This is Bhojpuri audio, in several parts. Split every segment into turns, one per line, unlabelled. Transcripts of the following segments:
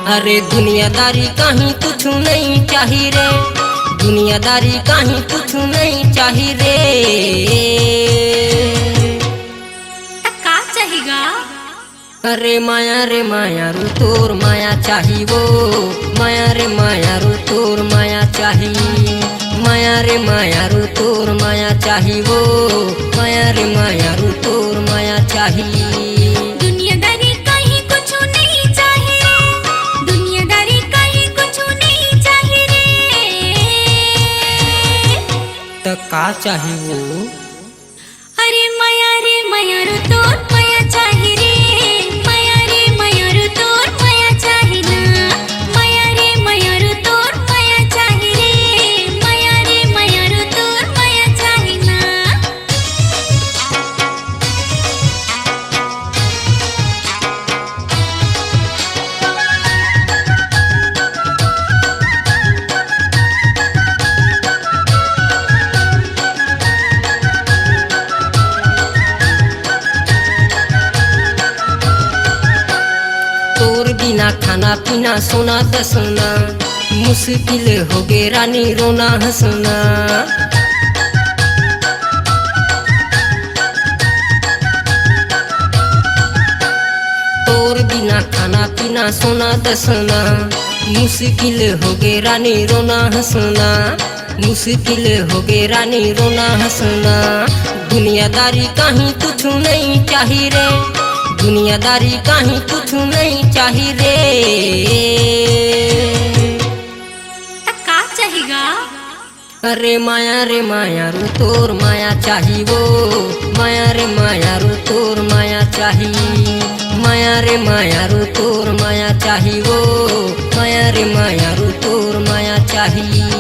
अरे दुनियादारी कहीं कुछ नहीं चाहिए रे, दुनियादारी कहीं कुछ नहीं चाहिए रे।
का चाहिएगा?
अरे माया रे माया रू तोर माया चाही वो, माया रे माया रू तोर माया चाही, माया रे माया रू तोर माया चाही वो, माया रे माया रू तोर माया चाही।
दुनियादारी कहीं कुछ नहीं चाहिए, दुनियादारी कहीं कुछ नहीं चाहिए रे।
तो का चाही वो?
अरे माया रे माया रू तोर माया चाही रे, माया रे माया रू तोर माया चाही ना, माया रे माया रू तोर माया चाही रे, माया रे माया रू तोर माया चाही ना।
तोर बिना खाना पीना सोना दसना, मुश्किल हो गे रानी रोना हंसना। तोर बिना खाना पीना सोना दसना, मुश्किल हो गे रानी रोना हंसना, मुश्किल हो गे रानी रोना हंसना। दुनियादारी कहीं कुछ नहीं चाहिए रे, दुनियादारी कहीं कुछ नहीं चाहिए रे।
का चाहिएगा?
अरे माया रे माया रू तोर माया चाही वो, माया रे माया रू तोर माया चाही, माया रे माया रू तोर माया चाही वो, माया रे माया रू तोर माया चाही।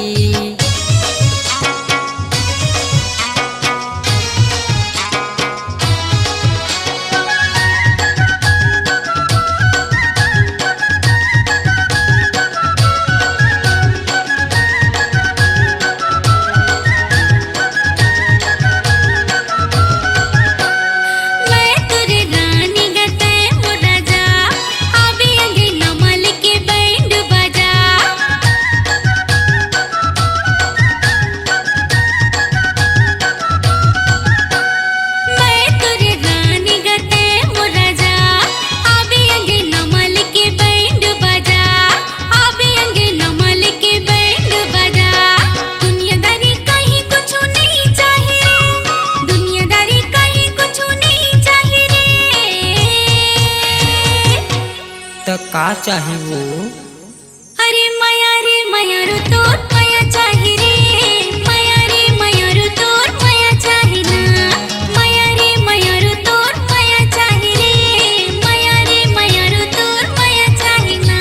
तो का चाही वो?
अरे माया रे माया रू तोर माया चाही रे, माया रे माया रू तोर माया चाही ना, माया रे माया रू तोर माया चाही रे, माया रे माया रू तोर माया चाही ना।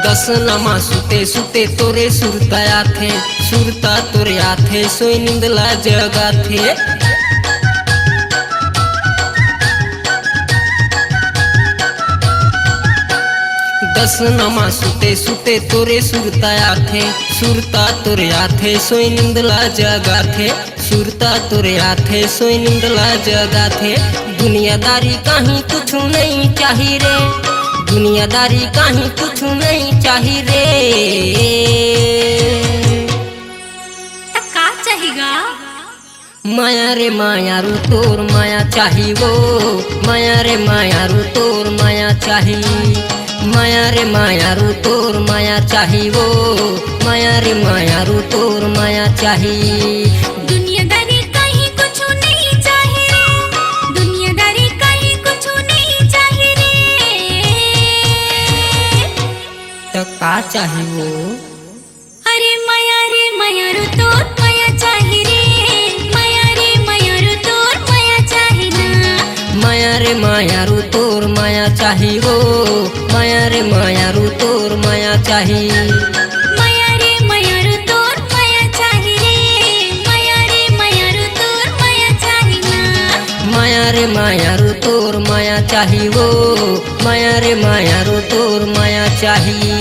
दसनमा सुते सुते तोरे सुरताया थे, सुरता तोरे आथे सोई निंदला जगा थे। दसनमा सुते सुते तोरे सुरताया थे, सुरता तोरे आथे सोई निंदला जगा थे, सुरता तोरे आथे सोई निंदला जगा थे। दुनियादारी कहीं कुछ नहीं चाहिए रे, दुनियादारी कहीं कुछ नहीं चाहिए रे।
का चाहिएगा?
माया रे माया रू तोर माया चाही वो, माया रे माया रू तोर माया चाही, माया रे माया रू तोर माया चाही वो, माया रे माया रू तोर माया चाही।
दुनियादारी कहीं कुछ नहीं चाहिए, दुनियादारी कहीं कुछ नहीं चाहिए रे।
तो का चाही वो?
अरे माया रे माया रू तोर माया चाही रे, माया रे माया रू तोर माया चाही ना,
माया रे माया रू तोर माया चाही वो, माया रे माया रू तोर माया चाही,
माया रे माया रू तोर माया चाही रे, माया रे माया रू तोर माया चाही ना।
रे मायारू तोर माया चाही वो माया रे मायारू तोर माया चाही।